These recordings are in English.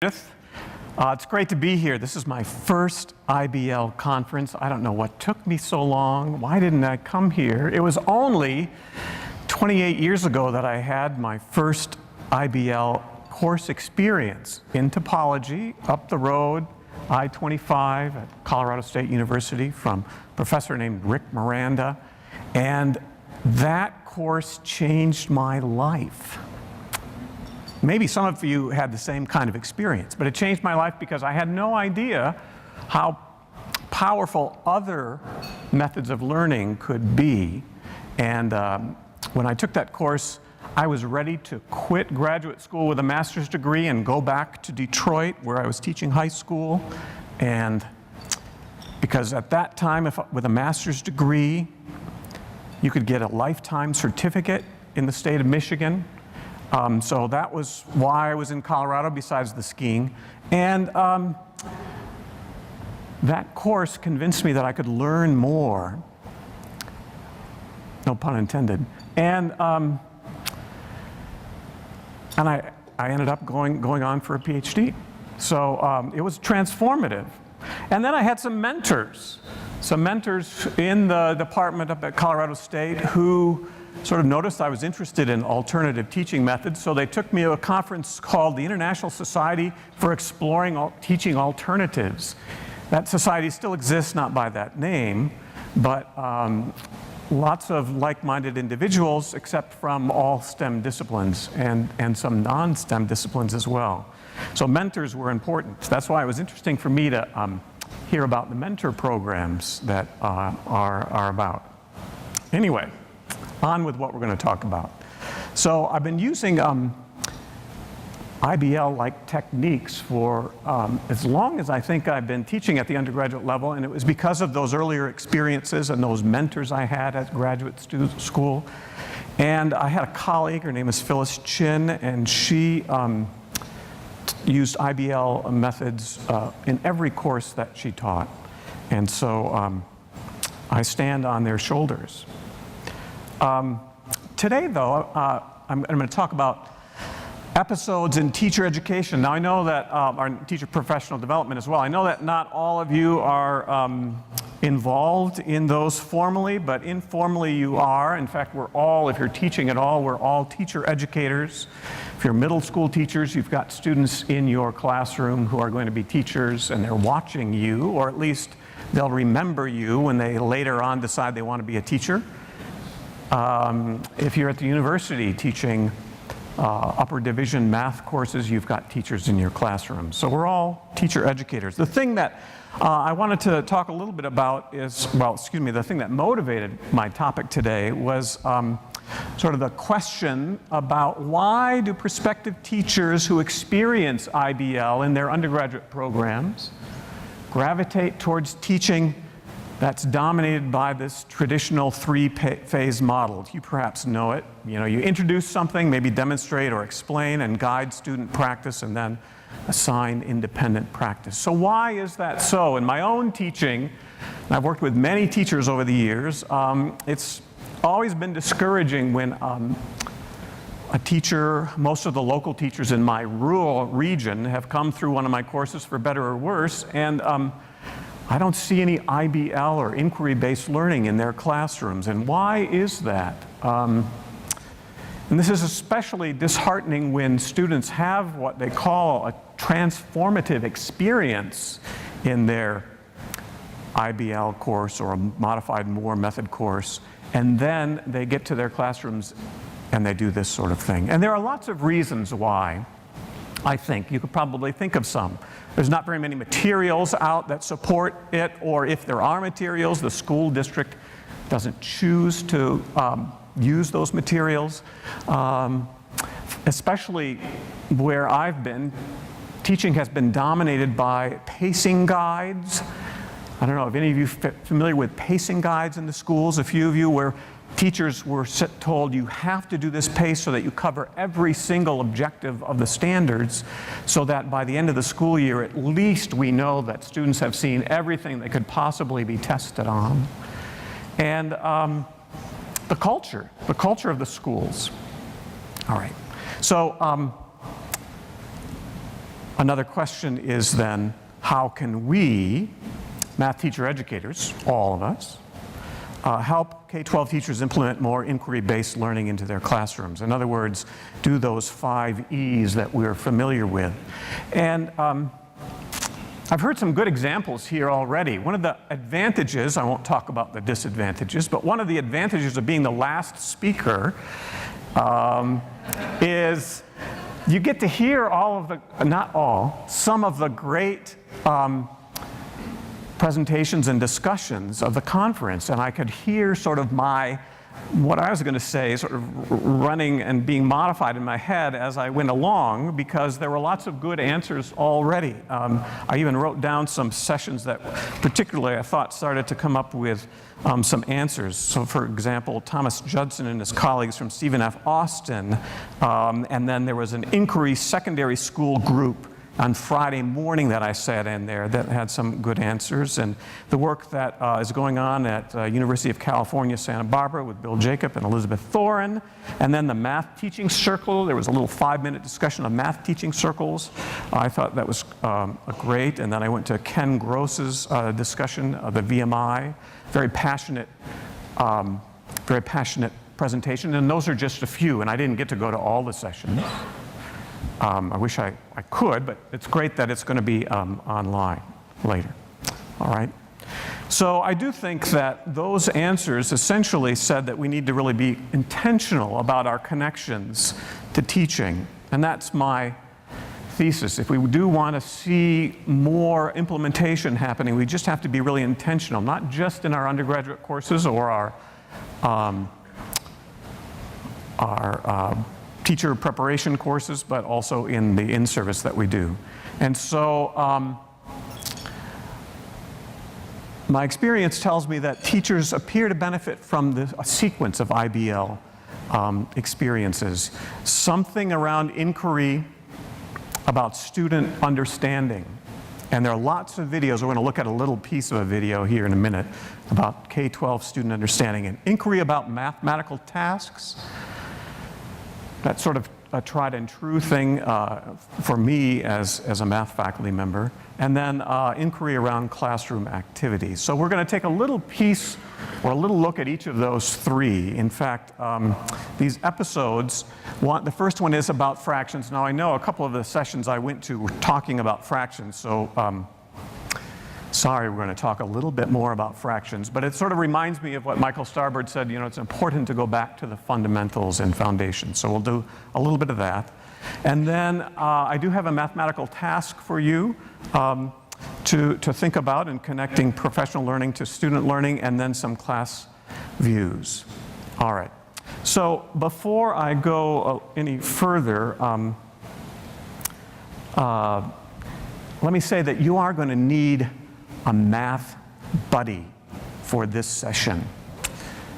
It's great to be here. This is my first IBL conference. I don't know what took me so long. Why didn't I come here? It was only 28 years ago that I had my first IBL course experience in topology up the road, I-25 at Colorado State University from a professor named Rick Miranda. And that course changed my life. Maybe some of you had the same kind of experience, but it changed my life because I had no idea how powerful other methods of learning could be. And when I took that course, I was ready to quit graduate school with a master's degree and go back to Detroit, where I was teaching high school. And because at that time, with a master's degree, you could get a lifetime certificate in the state of Michigan. So that was why I was in Colorado, besides the skiing. And that course convinced me that I could learn more. No pun intended. And I ended up going on for a PhD. So it was transformative. And then I had some mentors in the department up at Colorado State who sort of noticed I was interested in alternative teaching methods, so they took me to a conference called the International Society for Exploring Teaching Alternatives. That society still exists, not by that name, but lots of like-minded individuals, except from all STEM disciplines and some non-STEM disciplines as well. So mentors were important. That's why it was interesting for me to hear about the mentor programs that are about. Anyway, on with what we're going to talk about. So I've been using IBL-like techniques for as long as I think I've been teaching at the undergraduate level, and it was because of those earlier experiences and those mentors I had at graduate school. And I had a colleague, her name is Phyllis Chin, and she used IBL methods in every course that she taught. And so I stand on their shoulders. Today, though, I'm going to talk about episodes in teacher education. Now, I know that, our teacher professional development as well. I know that not all of you are involved in those formally, but informally you are. In fact, we're all, if you're teaching at all, we're all teacher educators. If you're middle school teachers, you've got students in your classroom who are going to be teachers, and they're watching you, or at least they'll remember you when they later on decide they want to be a teacher. If you're at the university teaching upper division math courses, you've got teachers in your classroom. So we're all teacher educators. The thing that I wanted to talk a little bit about is, the thing that motivated my topic today was sort of the question about why do prospective teachers who experience IBL in their undergraduate programs gravitate towards teaching that's dominated by this traditional three-phase model. You perhaps know it. You know, you introduce something, maybe demonstrate or explain and guide student practice, and then assign independent practice. So why is that so? In my own teaching, and I've worked with many teachers over the years, it's always been discouraging when a teacher, most of the local teachers in my rural region have come through one of my courses for better or worse, and I don't see any IBL or inquiry-based learning in their classrooms. And why is that? And this is especially disheartening when students have what they call a transformative experience in their IBL course or a modified Moore method course, and then they get to their classrooms and they do this sort of thing. And there are lots of reasons why. I think you could probably think of some. There's not very many materials out that support it, or if there are materials, the school district doesn't choose to use those materials. Especially where I've been, teaching has been dominated by pacing guides. I don't know if any of you familiar with pacing guides in the schools, a few of you, where teachers were told you have to do this pace so that you cover every single objective of the standards, so that by the end of the school year, at least we know that students have seen everything they could possibly be tested on. And the culture of the schools. All right. So Another question is then, how can we, math teacher educators, all of us, help K-12 teachers implement more inquiry-based learning into their classrooms? In other words, do those 5 E's that we're familiar with. And I've heard some good examples here already. One of the advantages, I won't talk about the disadvantages, but one of the advantages of being the last speaker is you get to hear all of the, not all, some of the great presentations and discussions of the conference, and I could hear sort of what I was going to say sort of running and being modified in my head as I went along, because there were lots of good answers already. I even wrote down some sessions that particularly I thought started to come up with some answers. So for example, Thomas Judson and his colleagues from Stephen F. Austin, and then there was an inquiry secondary school group on Friday morning that I sat in there that had some good answers, and the work that is going on at University of California, Santa Barbara with Bill Jacob and Elizabeth Thoren, and then the math teaching circle. There was a little 5-minute discussion of math teaching circles. I thought that was great, and then I went to Ken Gross's discussion of the VMI, very passionate presentation, and those are just a few, and I didn't get to go to all the sessions. I wish I could, but it's great that it's going to be online later. All right. So I do think that those answers essentially said that we need to really be intentional about our connections to teaching. And that's my thesis. If we do want to see more implementation happening, we just have to be really intentional, not just in our undergraduate courses or our teacher preparation courses, but also in the in-service that we do. And so my experience tells me that teachers appear to benefit from a sequence of IBL experiences. Something around inquiry about student understanding. And there are lots of videos. We're going to look at a little piece of a video here in a minute about K-12 student understanding, and inquiry about mathematical tasks. That's sort of a tried and true thing for me as a math faculty member. And then inquiry around classroom activities. So we're going to take a little piece or a little look at each of those 3. In fact, these episodes, the first one is about fractions. Now I know a couple of the sessions I went to were talking about fractions, so sorry, we're going to talk a little bit more about fractions, but it sort of reminds me of what Michael Starbird said, you know, it's important to go back to the fundamentals and foundations. So we'll do a little bit of that. And then I do have a mathematical task for you to think about in connecting professional learning to student learning, and then some class views. All right. So before I go any further, let me say that you are going to need a math buddy for this session.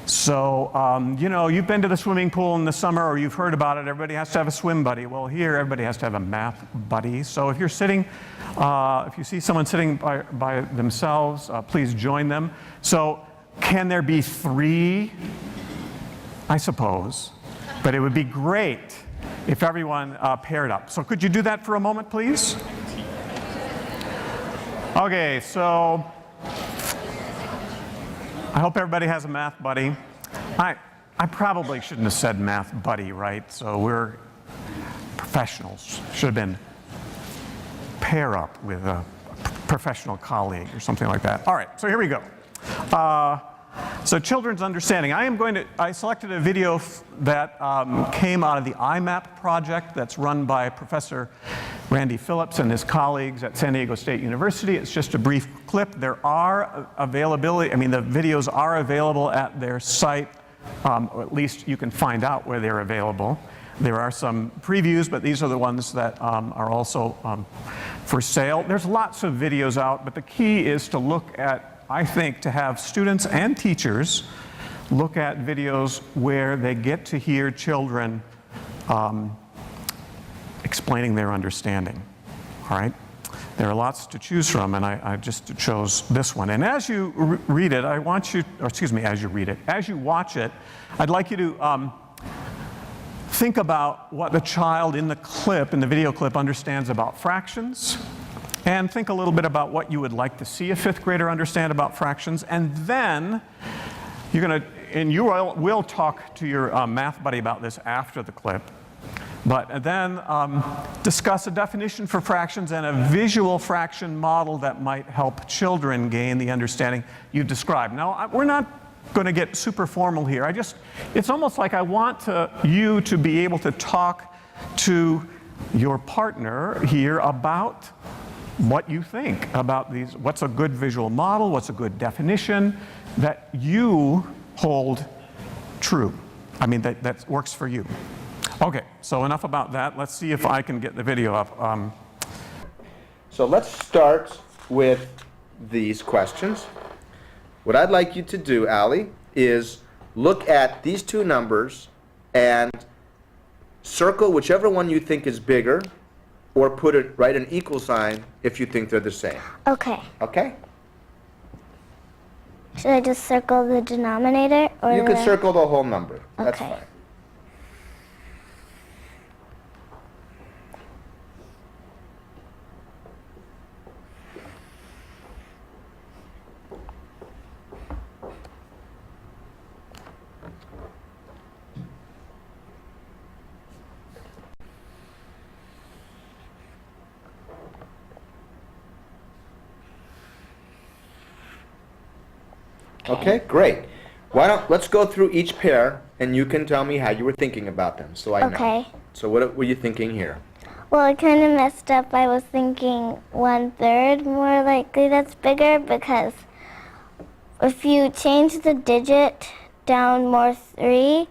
So, you know, you've been to the swimming pool in the summer, or you've heard about it, everybody has to have a swim buddy. Well, here, everybody has to have a math buddy. So if you're sitting, if you see someone sitting by themselves, please join them. So can there be 3? I suppose, but it would be great if everyone paired up. So could you do that for a moment, please? Okay, so I hope everybody has a math buddy. I probably shouldn't have said math buddy, right? So we're professionals. Should have been pair up with a professional colleague or something like that. All right, so here we go. So children's understanding. I selected a video that came out of the IMAP project that's run by Professor Randy Phillips and his colleagues at San Diego State University. It's just a brief clip. There are the videos are available at their site, or at least you can find out where they're available. There are some previews, but these are the ones that are also for sale. There's lots of videos out, but the key is to look at, I think, to have students and teachers look at videos where they get to hear children explaining their understanding. All right? There are lots to choose from, and I just chose this one. And as you read it, as you watch it, I'd like you to think about what the child in the clip, in the video clip, understands about fractions, and think a little bit about what you would like to see a fifth grader understand about fractions, and then you're going to, and you will talk to your math buddy about this after the clip, but then discuss a definition for fractions and a visual fraction model that might help children gain the understanding you've described. Now, we're not going to get super formal here. It's almost like I want you to be able to talk to your partner here about what you think about these, what's a good visual model, what's a good definition that you hold true. I mean, that works for you. Okay, so enough about that. Let's see if I can get the video up. So let's start with these questions. What I'd like you to do, Allie, is look at these two numbers and circle whichever one you think is bigger, or write an equal sign if you think they're the same. Okay. Okay? Should I just circle the denominator? Or You can circle the whole number. That's Okay. fine. Okay, great. Let's go through each pair, and you can tell me how you were thinking about them, so I know. Okay. So what were you thinking here? Well, I kind of messed up. I was thinking 1/3 more likely that's bigger, because if you change the digit down more 3,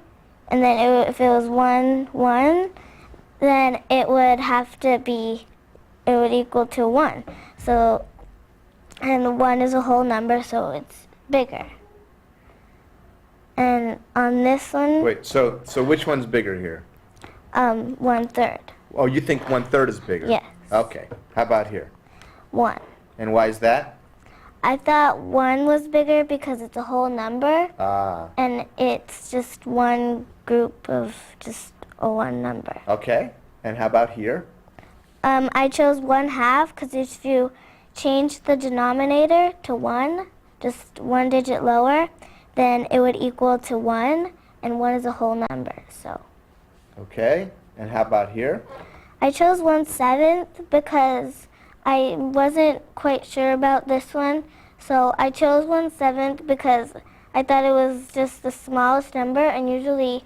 and then if it was 1, 1, then it would equal to 1. So, and 1 is a whole number, so it's bigger. And on this one, Wait, so which one's bigger here? 1/3. Oh, you think 1/3 is bigger? Yes. Okay. How about here? 1. And why is that? I thought 1 was bigger because it's a whole number, Ah. and it's just one group of just a one number. Okay. And how about here? I chose 1/2 because if you change the denominator to 1, just one digit lower, then it would equal to 1, and 1 is a whole number, so. Okay. And how about here? I chose 1/7 because I wasn't quite sure about this one, so I chose 1/7 because I thought it was just the smallest number, and usually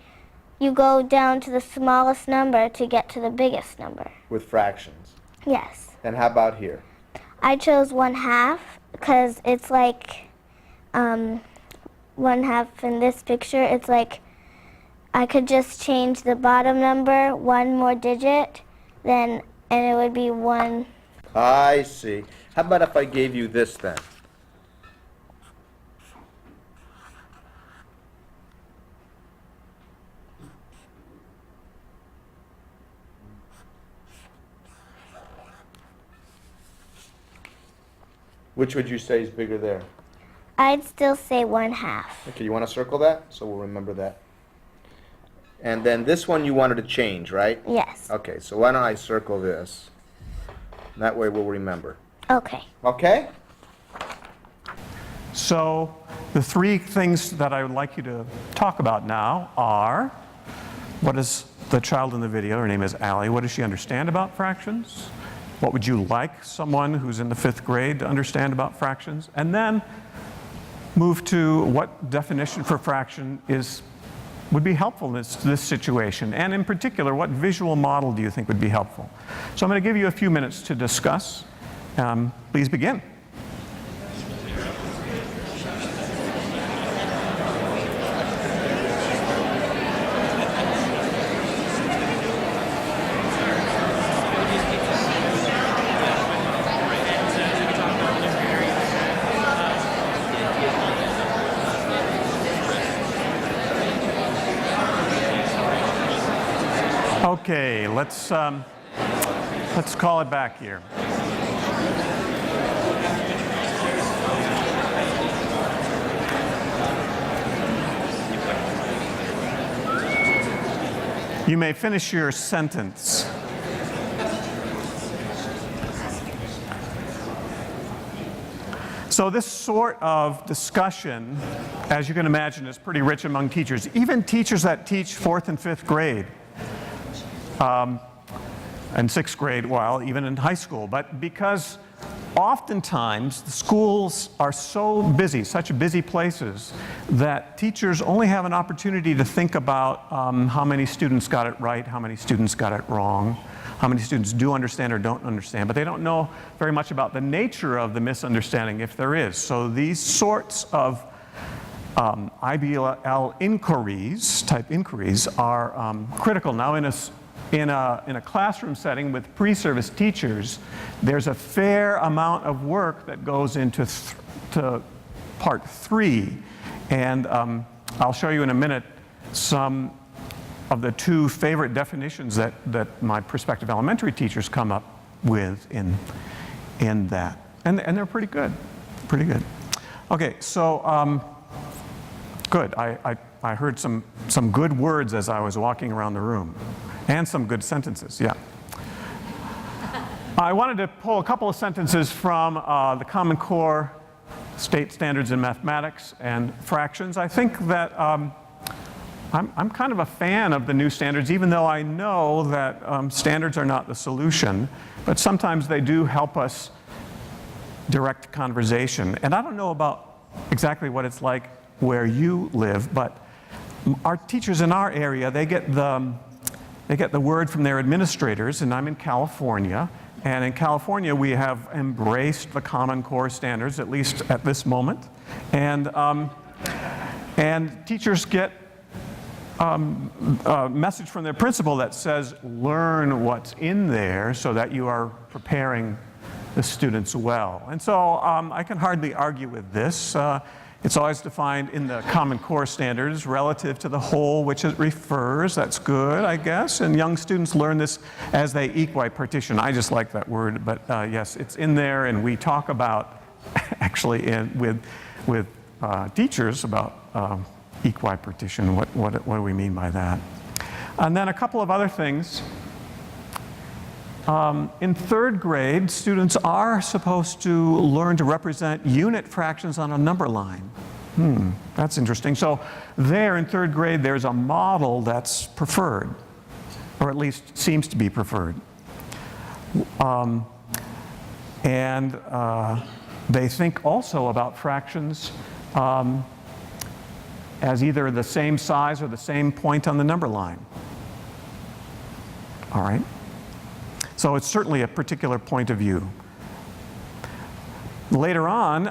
you go down to the smallest number to get to the biggest number. With fractions. Yes. And how about here? I chose 1/2 because it's like 1/2 in this picture. It's like I could just change the bottom number one more digit, and it would be 1. I see. How about if I gave you this then? Which would you say is bigger there? I'd still say 1/2. Okay, you want to circle that? So we'll remember that. And then this one you wanted to change, right? Yes. Okay, so why don't I circle this? That way we'll remember. Okay. Okay? So the three things that I would like you to talk about now are, what is the child in the video, her name is Allie, what does she understand about fractions? What would you like someone who's in the 5th grade to understand about fractions? And then move to what definition for fraction would be helpful in this situation. And in particular, what visual model do you think would be helpful? So I'm going to give you a few minutes to discuss. Please begin. Okay, let's call it back here. You may finish your sentence. So this sort of discussion, as you can imagine, is pretty rich among teachers, even teachers that teach 4th and 5th grade, and 6th grade, well, even in high school. But because oftentimes the schools are so busy, such busy places, that teachers only have an opportunity to think about how many students got it right, how many students got it wrong, how many students do understand or don't understand, but they don't know very much about the nature of the misunderstanding, if there is. So these sorts of IBL inquiries, type inquiries, are critical. Now in a classroom setting with pre-service teachers, there's a fair amount of work that goes into to part 3. And I'll show you in a minute some of the 2 favorite definitions that my prospective elementary teachers come up with in that. And they're pretty good, pretty good. Okay, so good. I heard some good words as I was walking around the room. And some good sentences, yeah. I wanted to pull a couple of sentences from the Common Core State Standards in Mathematics and Fractions. I think that I'm kind of a fan of the new standards, even though I know that standards are not the solution, but sometimes they do help us direct conversation. And I don't know about exactly what it's like where you live, but our teachers in our area, they get the word from their administrators, and I'm in California. And in California, we have embraced the Common Core standards, at least at this moment. And teachers get a message from their principal that says, learn what's in there so that you are preparing the students well. And so I can hardly argue with this. It's always defined in the Common Core standards relative to the whole which it refers. That's good, I guess. And young students learn this as they equipartition. I just like that word, but yes, it's in there, and we talk about, actually, with teachers about equipartition. What do we mean by that? And then a couple of other things. In 3rd grade, students are supposed to learn to represent unit fractions on a number line. That's interesting. So there in 3rd grade, there's a model that's preferred, or at least seems to be preferred. And they think also about fractions as either the same size or the same point on the number line. All right? So it's certainly a particular point of view. Later on,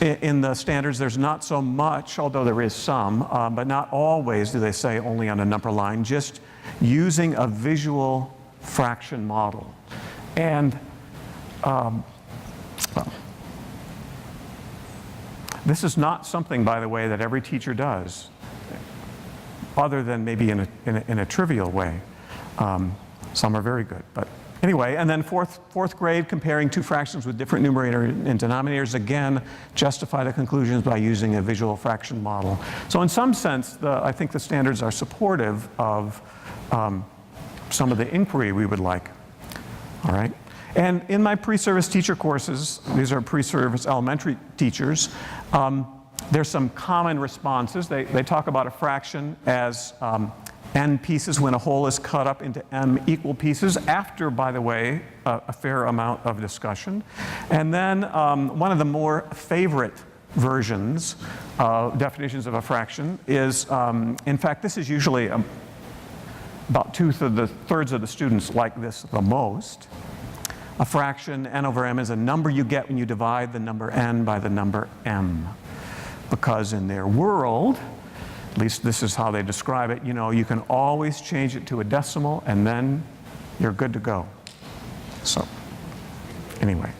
in the standards, there's not so much, although there is some, but not always do they say only on a number line, just using a visual fraction model. And well, this is not something, by the way, that every teacher does, other than maybe in a trivial way. Some are very good, but anyway, and then fourth grade, comparing 2 fractions with different numerator and denominators, again, justify the conclusions by using a visual fraction model. So in some sense, I think the standards are supportive of some of the inquiry we would like, all right? And in my pre-service teacher courses, these are pre-service elementary teachers, there's some common responses. They talk about a fraction as n pieces when a whole is cut up into m equal pieces, after, by the way, a fair amount of discussion. And then one of the more favorite versions of definitions of a fraction is, in fact, this is usually about 2/3 of the students like this the most. A fraction, n over m, is a number you get when you divide the number n by the number m. Because in their world, at least this is how they describe it, you can always change it to a decimal and then you're good to go. So, anyway.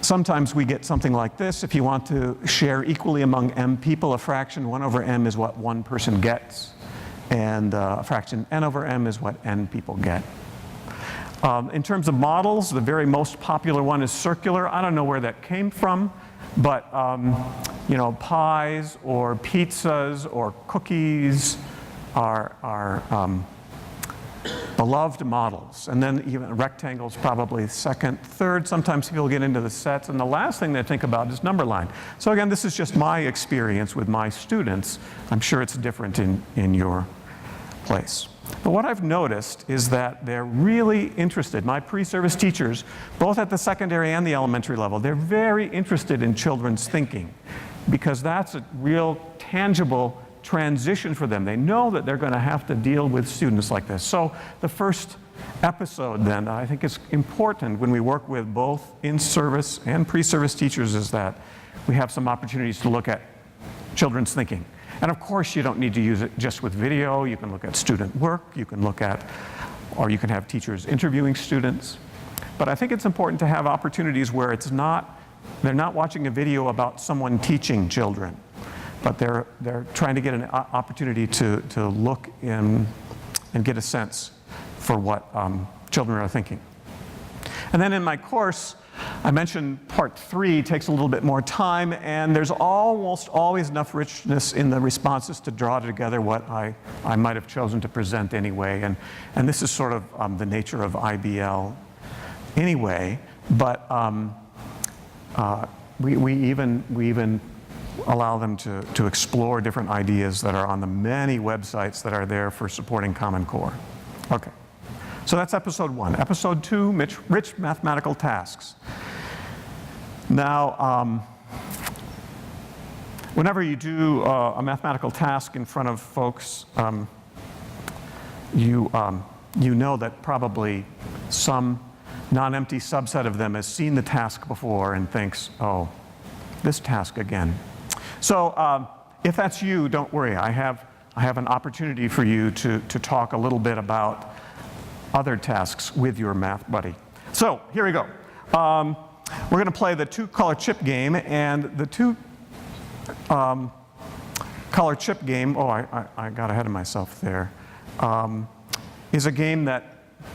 Sometimes we get something like this. If you want to share equally among m people, a fraction 1 over m is what one person gets. And a fraction n over m is what n people get. In terms of models, the very most popular one is circular. I don't know where that came from, but you know, pies or pizzas or cookies are beloved models. And then even rectangles probably second, third. Sometimes people get into the sets. And the last thing they think about is number line. So again, this is just my experience with my students. I'm sure it's different in your place. But what I've noticed is that they're really interested. My pre-service teachers, both at the secondary and the elementary level, they're very interested in children's thinking because that's a real tangible transition for them. They know that they're going to have to deal with students like this. So the first episode then, I think is important when we work with both in-service and pre-service teachers, is that we have some opportunities to look at children's thinking. And of course, you don't need to use it just with video. You can look at student work. You can look at, or you can have teachers interviewing students. But I think it's important to have opportunities where it's not, they're not watching a video about someone teaching children, but they're trying to get an opportunity to look in and get a sense for what children are thinking. And then in my course, I mentioned part 3 takes a little bit more time, and there's almost always enough richness in the responses to draw together what I might have chosen to present anyway. And this is sort of the nature of IBL anyway, but we even allow them to explore different ideas that are on the many websites that are there for supporting Common Core. Okay. So that's episode 1. Episode 2, rich mathematical tasks. Now, whenever you do a mathematical task in front of folks, you know that probably some non-empty subset of them has seen the task before and thinks, oh, this task again. So if that's you, don't worry. I have an opportunity for you to talk a little bit about other tasks with your math buddy. So here we go. We're going to play the 2-color chip game, and the 2-color chip game, oh, I got ahead of myself there, is a game that,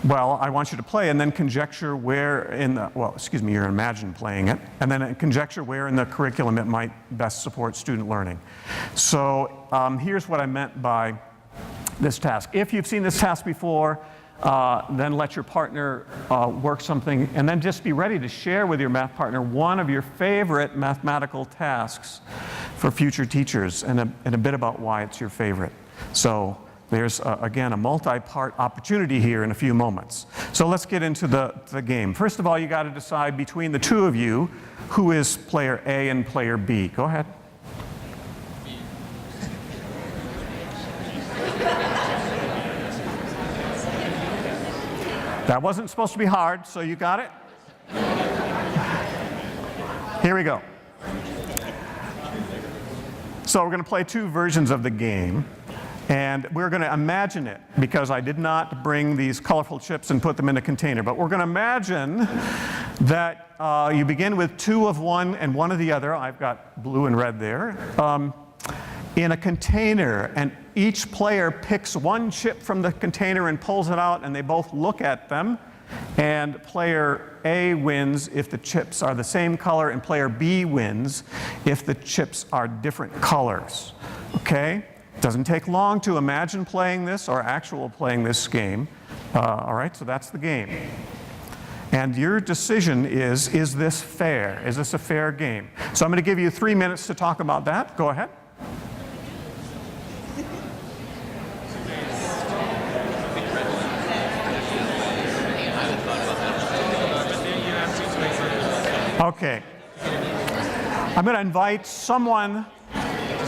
well, I want you to play and then conjecture where in the, well, excuse me, you're imagine playing it, and then conjecture where in the curriculum it might best support student learning. So here's what I meant by this task. If you've seen this task before, then let your partner work something, and then just be ready to share with your math partner one of your favorite mathematical tasks for future teachers, and a bit about why it's your favorite. So there's, again, a multi-part opportunity here in a few moments. So let's get into the game. First of all, you got to decide between the two of you who is player A and player B. Go ahead. That wasn't supposed to be hard, so you got it? Here we go. So we're going to play 2 versions of the game, and we're going to imagine it, because I did not bring these colorful chips and put them in a container, but we're going to imagine that you begin with 2 of one and 1 of the other. I've got blue and red there. In a container, and each player picks 1 chip from the container and pulls it out, and they both look at them, and player A wins if the chips are the same color, and player B wins if the chips are different colors. Okay? It doesn't take long to imagine playing this or actual playing this game. All right, so that's the game. And your decision is this fair? Is this a fair game? So I'm going to give you 3 minutes to talk about that. Go ahead. Okay. I'm going to invite someone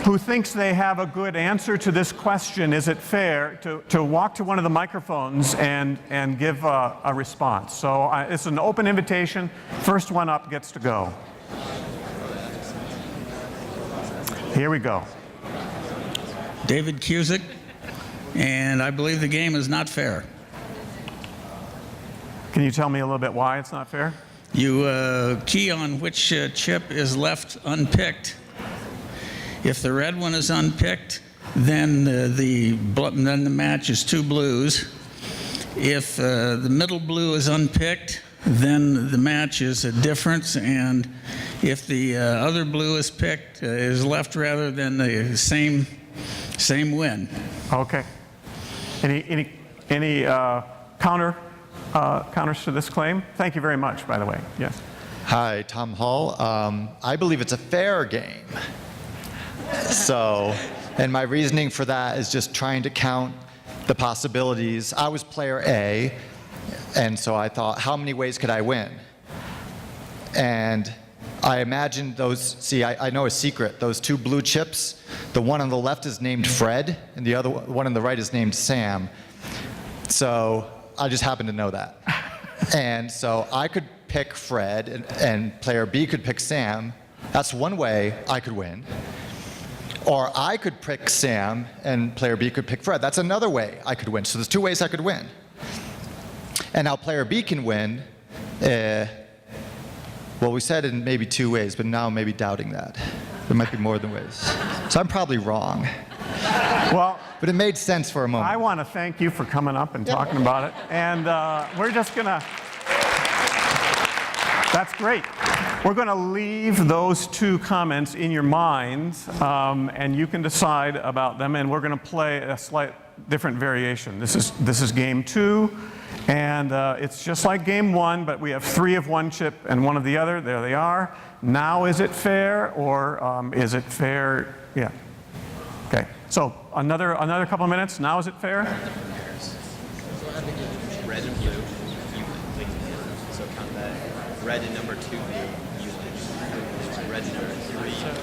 who thinks they have a good answer to this question, is it fair, to walk to one of the microphones and give a response. So it's an open invitation. First one up gets to go. Here we go. David Cusick, and I believe the game is not fair. Can you tell me a little bit why it's not fair? You key on which chip is left unpicked. If the red one is unpicked, then the match is 2 blues. If the middle blue is unpicked, then the match is a difference, and if the other blue is picked, is left rather, than the same win. Okay. Any counters to this claim? Thank you very much, by the way. Yes. Hi, Tom Hall. I believe it's a fair game. So, and my reasoning for that is just trying to count the possibilities. I was player A, and so I thought, how many ways could I win? And I imagined those, see, I know a secret. Those two blue chips, the one on the left is named Fred, and the other one on the right is named Sam. So I just happened to know that. And so I could pick Fred, and player B could pick Sam. That's one way I could win. Or I could pick Sam, and player B could pick Fred. That's another way I could win. So there's two ways I could win. And now player B can win, well, we said in maybe two ways, but now I'm maybe doubting that. There might be more than ways. So I'm probably wrong. Well, but it made sense for a moment. I want to thank you for coming up and talking about it. And we're just going to, that's great. We're going to leave those two comments in your minds, and you can decide about them. And we're going to play a slight different variation. This is game 2, and it's just like game 1, but we have 3 of one chip and 1 of the other. There they are. Now is it fair, or is it fair? Yeah. Okay. So another couple of minutes. Now is it fair? Red and blue, you win. So count that. Red and number 2, you win. Red and number 3, you win.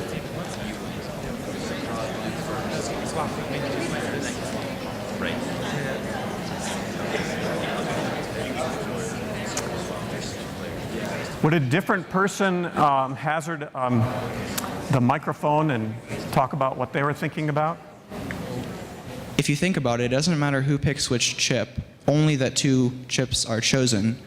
Right. Would a different person hazard the microphone and talk about what they were thinking about? If you think about it, it doesn't matter who picks which chip, only that 2 chips are chosen.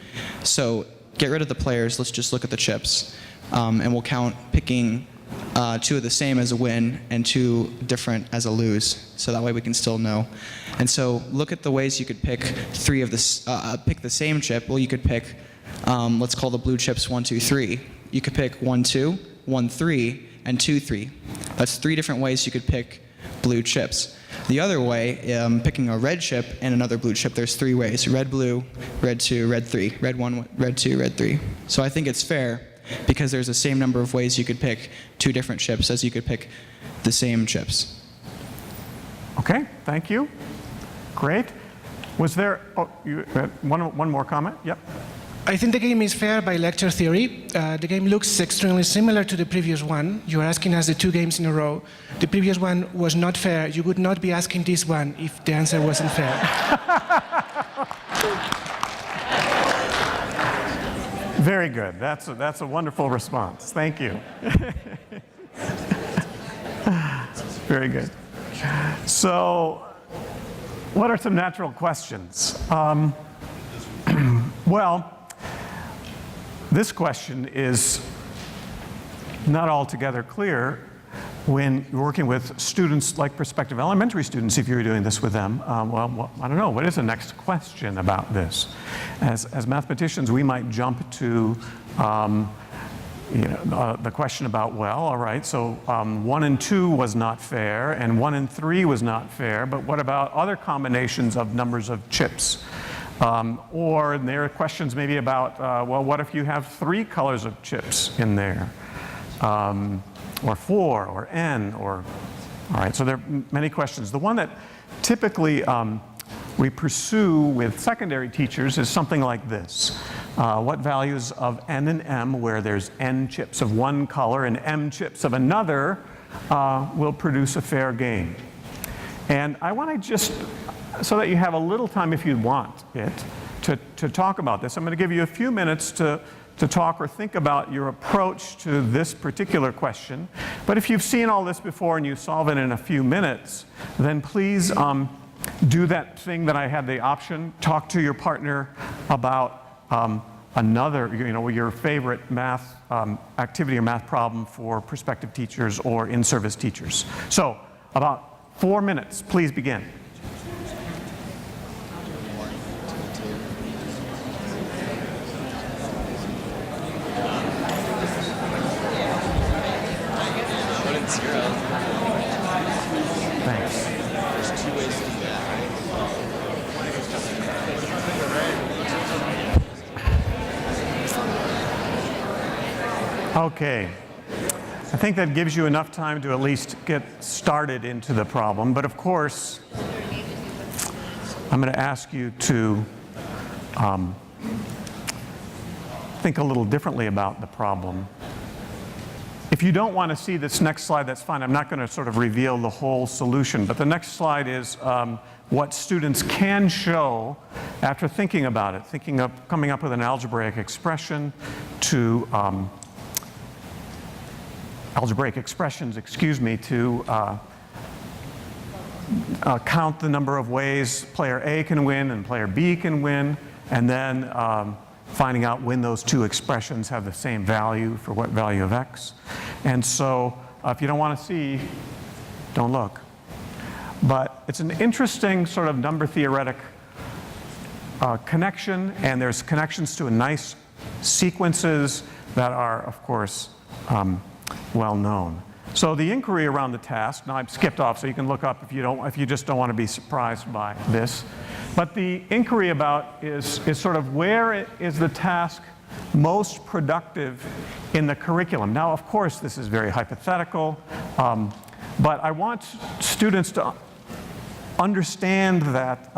So get rid of the players, let's just look at the chips. And we'll count picking 2 of the same as a win and 2 different as a lose. So that way we can still know. And so look at the ways you could pick 3 of this, pick the same chip. Well, you could pick, let's call the blue chips 1, 2, 3. You could pick 1, 2, 1, 3, and 2, 3. That's 3 different ways you could pick blue chips. The other way, picking a red chip and another blue chip, there's 3 ways. Red, blue, red 2, red 3. Red 1, red 2, red 3. So I think it's fair because there's the same number of ways you could pick 2 different chips as you could pick the same chips. Okay, thank you. Great. Was there, one more comment? Yep. I think the game is fair by lecture theory. The game looks extremely similar to the previous one. You are asking us the 2 games in a row. The previous one was not fair. You would not be asking this one if the answer wasn't fair. Very good. That's a wonderful response. Thank you. Very good. So, what are some natural questions? Well, this question is not altogether clear when you're working with students like prospective elementary students, if you're doing this with them. Well, I don't know, what is the next question about this? As mathematicians, we might jump to the question about, well, all right, so 1 and 2 was not fair, and 1 and 3 was not fair, but what about other combinations of numbers of chips? Or there are questions maybe about, well, what if you have 3 colors of chips in there? Or 4, or n, or, all right, so there are many questions. The one that typically we pursue with secondary teachers is something like this. What values of n and m, where there's n chips of one color and m chips of another, will produce a fair game? And I want to just, so that you have a little time if you want it, to talk about this. I'm going to give you a few minutes to talk or think about your approach to this particular question. But if you've seen all this before and you solve it in a few minutes, then please do that thing that I had the option. Talk to your partner about another, your favorite math activity or math problem for prospective teachers or in-service teachers. So about 4 minutes, please begin. Okay. I think that gives you enough time to at least get started into the problem. But of course, I'm going to ask you to think a little differently about the problem. If you don't want to see this next slide, that's fine. I'm not going to sort of reveal the whole solution. But the next slide is what students can show after thinking about it, coming up with an algebraic expression to algebraic expressions, to count the number of ways player A can win and player B can win, and then finding out when those two expressions have the same value for what value of x. And so if you don't want to see, don't look. But it's an interesting sort of number theoretic connection, and there's connections to nice sequences that are, of course, well known. So the inquiry around the task, now I've skipped off so you can look up if you just don't want to be surprised by this. But the inquiry about is sort of where is the task most productive in the curriculum. Now, of course, this is very hypothetical, but I want students to understand that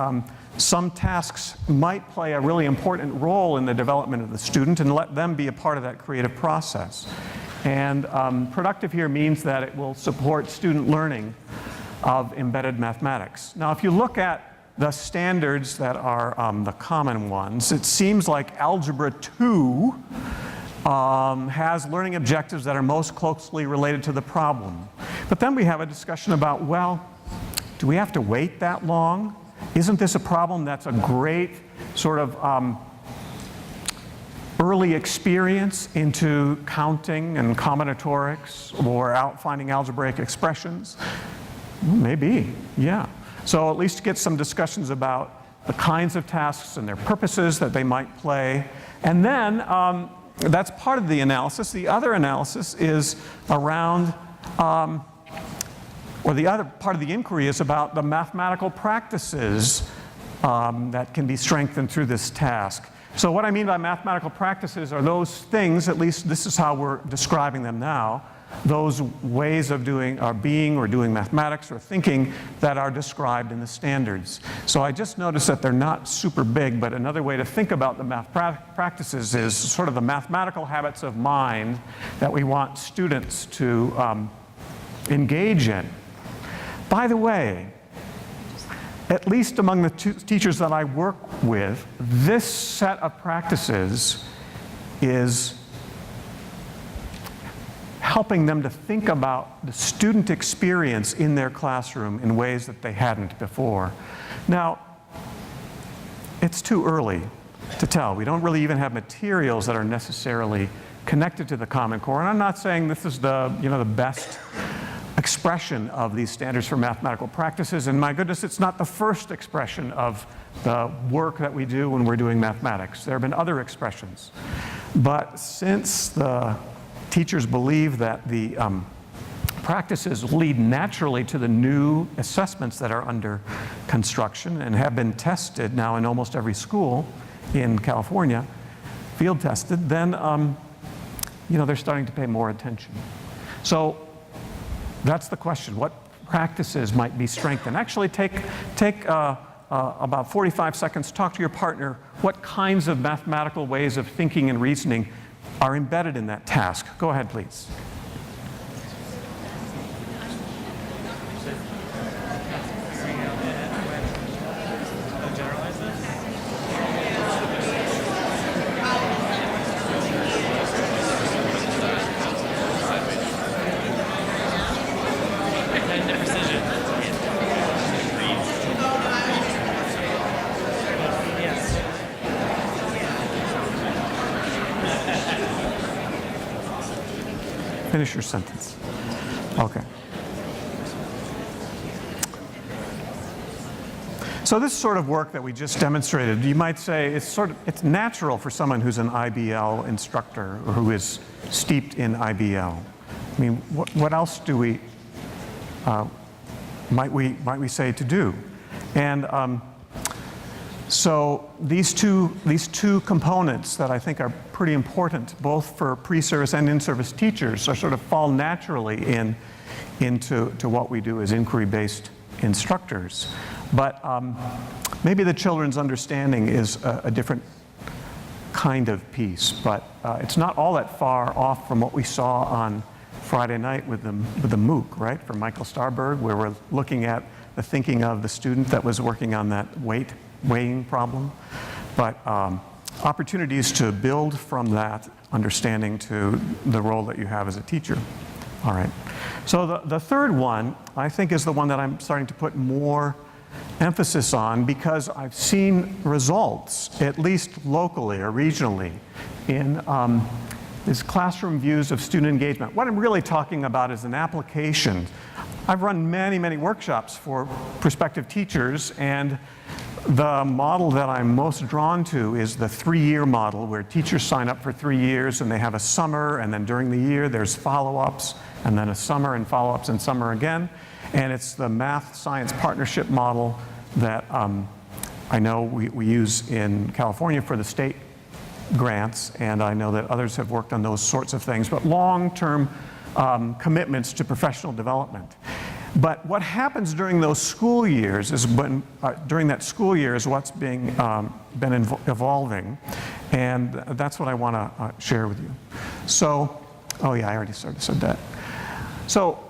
some tasks might play a really important role in the development of the student, and let them be a part of that creative process. And productive here means that it will support student learning of embedded mathematics. Now, if you look at the standards that are the common ones, it seems like Algebra 2 has learning objectives that are most closely related to the problem. But then we have a discussion about, well, do we have to wait that long? Isn't this a problem that's a great sort of early experience into counting and combinatorics or finding algebraic expressions? Maybe, yeah. So at least get some discussions about the kinds of tasks and their purposes that they might play. And then that's part of the analysis. The other analysis is around, or the other part of the inquiry is about the mathematical practices that can be strengthened through this task. So what I mean by mathematical practices are those things, at least this is how we're describing them now, those ways of doing or being or doing mathematics or thinking that are described in the standards. So I just noticed that they're not super big, but another way to think about the math practices is sort of the mathematical habits of mind that we want students to engage in. By the way, at least among the teachers that I work with, this set of practices is helping them to think about the student experience in their classroom in ways that they hadn't before. Now, it's too early to tell. We don't really even have materials that are necessarily connected to the Common Core. And I'm not saying this is the best expression of these standards for mathematical practices, and my goodness, it's not the first expression of the work that we do when we're doing mathematics. There have been other expressions. But since the teachers believe that the practices lead naturally to the new assessments that are under construction and have been tested now in almost every school in California, field tested, then they're starting to pay more attention. So that's the question. What practices might be strengthened? Actually, take about 45 seconds, talk to your partner. What kinds of mathematical ways of thinking and reasoning are embedded in that task? Go ahead, please. Finish your sentence. Okay. So this sort of work that we just demonstrated, you might say it's natural for someone who's an IBL instructor or who is steeped in IBL. I mean, what else do we might we say to do? And So these two components that I think are pretty important, both for pre-service and in-service teachers, are sort of fall naturally into what we do as inquiry-based instructors. But maybe the children's understanding is a different kind of piece, but it's not all that far off from what we saw on Friday night with the MOOC, right, from Michael Starberg, where we're looking at the thinking of the student that was working on that weighing problem. But opportunities to build from that understanding to the role that you have as a teacher. All right. So the third one, I think, is the one that I'm starting to put more emphasis on because I've seen results, at least locally or regionally, in these classroom views of student engagement. What I'm really talking about is an application. I've run many, many workshops for prospective teachers, and the model that I'm most drawn to is the 3-year model, where teachers sign up for 3 years and they have a summer, and then during the year there's follow-ups, and then a summer and follow-ups and summer again. And it's the math-science partnership model that I know we use in California for the state grants, and I know that others have worked on those sorts of things, but long-term commitments to professional development. But what happens during those school years is during that school year is what's been evolving, and that's what I want to share with you. So, oh yeah, I already sort of said that. So,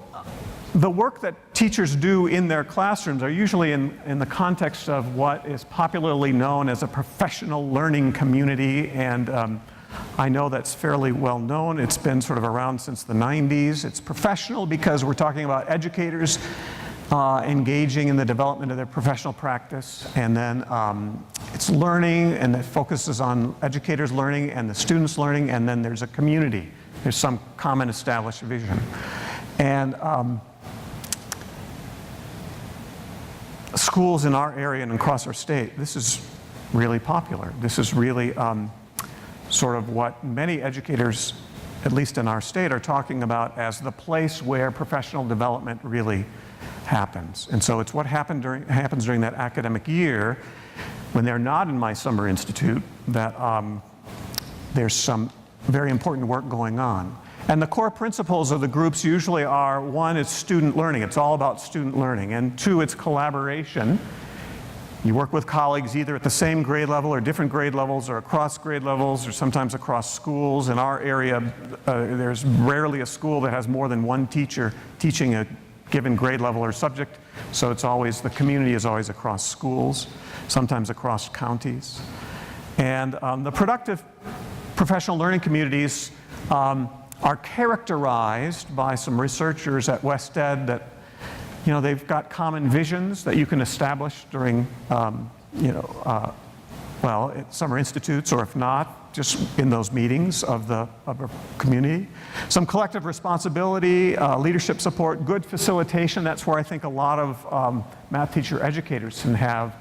the work that teachers do in their classrooms are usually in the context of what is popularly known as a professional learning community, and I know that's fairly well known. It's been sort of around since the 90s. It's professional because we're talking about educators engaging in the development of their professional practice, and then it's learning, and it focuses on educators learning and the students learning, and then there's a community. There's some common established vision. And schools in our area and across our state, this is really popular. This is really sort of what many educators, at least in our state, are talking about as the place where professional development really happens. And so it's what happens during that academic year when they're not in my summer institute that there's some very important work going on. And the core principles of the groups usually are, 1, it's student learning. It's all about student learning. And 2, it's collaboration. You work with colleagues either at the same grade level or different grade levels or across grade levels or sometimes across schools. In our area, there's rarely a school that has more than one teacher teaching a given grade level or subject. So it's always, the community is always across schools, sometimes across counties. And the productive professional learning communities are characterized by some researchers at West Ed that, you know, they've got common visions that you can establish during, at summer institutes, or if not, just in those meetings of a community. Some collective responsibility, leadership support, good facilitation. That's where I think a lot of math teacher educators can have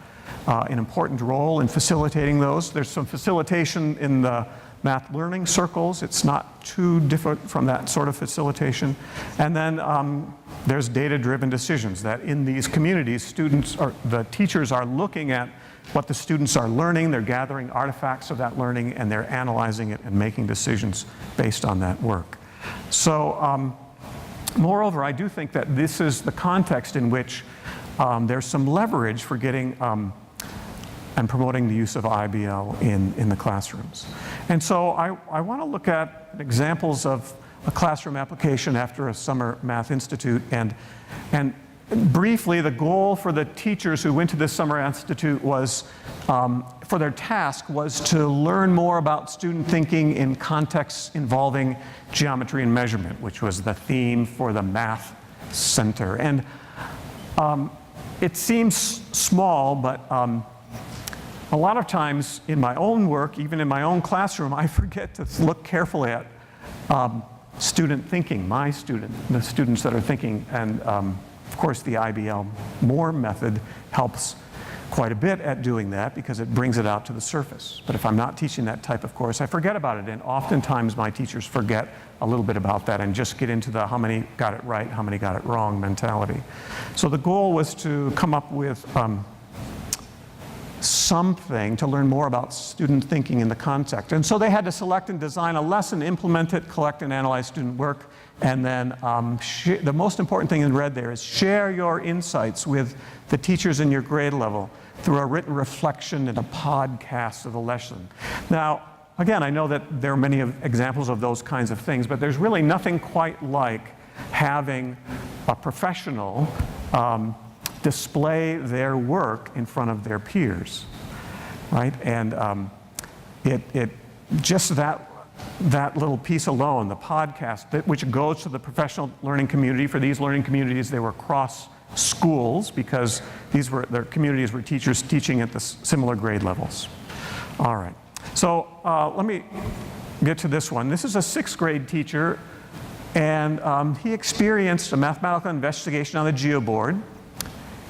an important role in facilitating those. There's some facilitation in the math learning circles. It's not too different from that sort of facilitation. And then there's data-driven decisions that in these communities, the teachers are looking at what the students are learning, they're gathering artifacts of that learning, and they're analyzing it and making decisions based on that work. So, moreover, I do think that this is the context in which there's some leverage for getting and promoting the use of IBL in the classrooms. And so I want to look at examples of a classroom application after a summer math institute, and briefly, the goal for the teachers who went to this summer institute was, for their task, was to learn more about student thinking in contexts involving geometry and measurement, which was the theme for the math center. And it seems small, but a lot of times in my own work, even in my own classroom, I forget to look carefully at student thinking, the students that are thinking, and of course the IBL Moore method helps quite a bit at doing that because it brings it out to the surface. But if I'm not teaching that type of course, I forget about it, and oftentimes my teachers forget a little bit about that and just get into the how many got it right, how many got it wrong mentality. So the goal was to come up with something to learn more about student thinking in the context. And so they had to select and design a lesson, implement it, collect and analyze student work, and then the most important thing in red there is share your insights with the teachers in your grade level through a written reflection and a podcast of the lesson. Now, again, I know that there are many examples of those kinds of things, but there's really nothing quite like having a professional display their work in front of their peers, right? And just that little piece alone, the podcast, which goes to the professional learning community. For these learning communities, they were cross schools because their communities were teachers teaching at the similar grade levels. All right, so let me get to this one. This is a 6th grade teacher, and he experienced a mathematical investigation on the geoboard,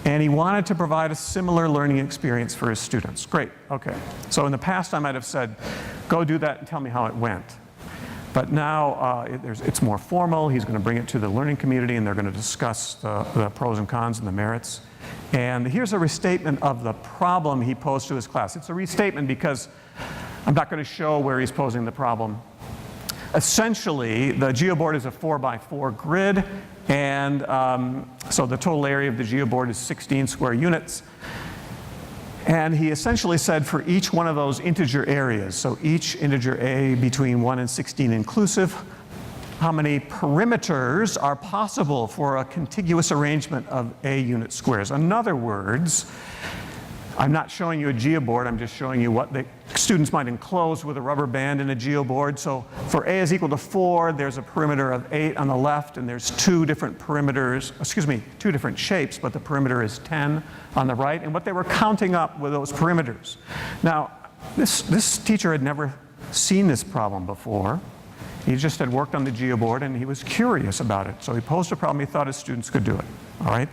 and he wanted to provide a similar learning experience for his students. Great, okay. So in the past I might have said, go do that and tell me how it went. But now it's more formal. He's going to bring it to the learning community, and they're going to discuss the pros and cons and the merits. And here's a restatement of the problem he posed to his class. It's a restatement because I'm not going to show where he's posing the problem. Essentially, the geoboard is a 4x4 grid, and so the total area of the geoboard is 16 square units. And he essentially said for each one of those integer areas, so each integer A between 1 and 16 inclusive, how many perimeters are possible for a contiguous arrangement of A unit squares. In other words, I'm not showing you a geoboard, I'm just showing you what the students might enclose with a rubber band in a geoboard. So for A is equal to 4, there's a perimeter of 8 on the left, and there's 2 different perimeters, 2 different shapes, but the perimeter is 10 on the right. And what they were counting up were those perimeters. Now, this teacher had never seen this problem before. He just had worked on the geoboard, and he was curious about it. So he posed a problem, he thought his students could do it, all right?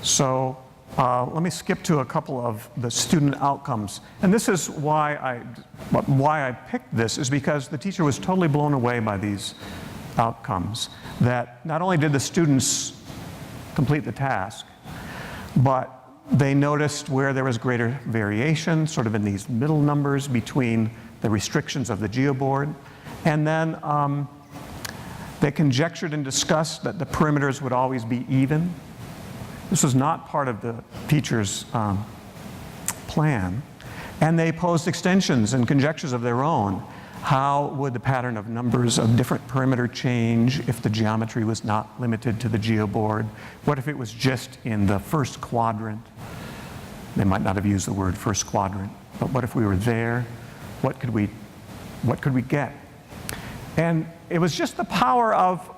So let me skip to a couple of the student outcomes. And this is why I picked this, is because the teacher was totally blown away by these outcomes. That not only did the students complete the task, but they noticed where there was greater variation, sort of in these middle numbers between the restrictions of the geoboard. And then they conjectured and discussed that the perimeters would always be even. This was not part of the teacher's plan. And they posed extensions and conjectures of their own. How would the pattern of numbers of different perimeter change if the geometry was not limited to the geoboard? What if it was just in the first quadrant? They might not have used the word first quadrant, but what if we were there? What could we get? And it was just the power of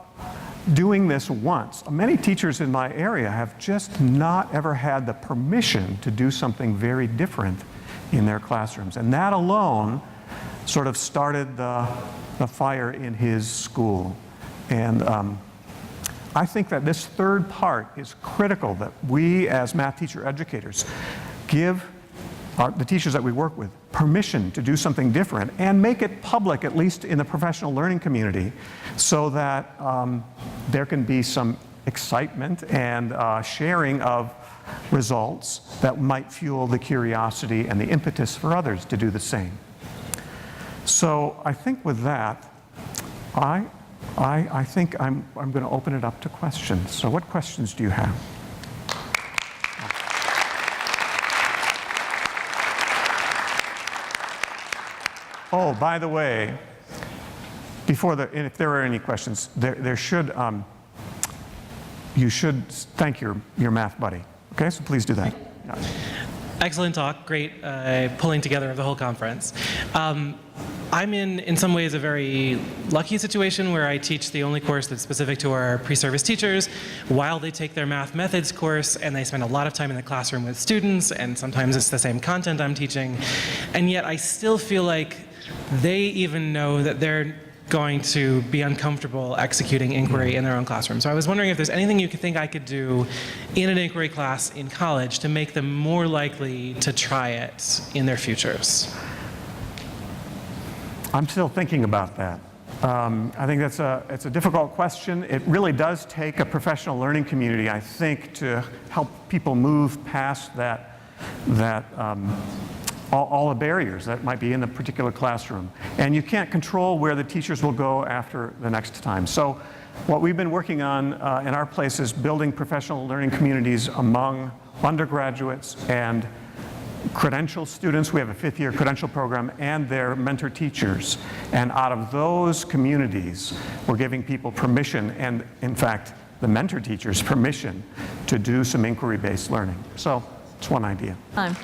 doing this once. Many teachers in my area have just not ever had the permission to do something very different in their classrooms. And that alone sort of started the fire in his school. And I think that this third part is critical, that we as math teacher educators give the teachers that we work with permission to do something different and make it public, at least in the professional learning community, so that there can be some excitement and sharing of results that might fuel the curiosity and the impetus for others to do the same. So I think with that, I think I'm going to open it up to questions. So what questions do you have? Oh, by the way, if there are any questions, there should, you should thank your math buddy. Okay, so please do that. Yeah. Excellent talk, great pulling together of the whole conference. I'm in some ways a very lucky situation where I teach the only course that's specific to our pre-service teachers while they take their math methods course, and they spend a lot of time in the classroom with students, and sometimes it's the same content I'm teaching, and yet I still feel like they even know that they're going to be uncomfortable executing inquiry in their own classroom. So I was wondering if there's anything you could think I could do in an inquiry class in college to make them more likely to try it in their futures. I'm still thinking about that. I think it's a difficult question. It really does take a professional learning community, I think, to help people move past that all the barriers that might be in the particular classroom. And you can't control where the teachers will go after the next time. So what we've been working on in our place is building professional learning communities among undergraduates and credential students. We have a 5th-year credential program, and their mentor teachers. And out of those communities, we're giving people permission, and in fact, the mentor teachers permission to do some inquiry-based learning. So it's one idea. Time.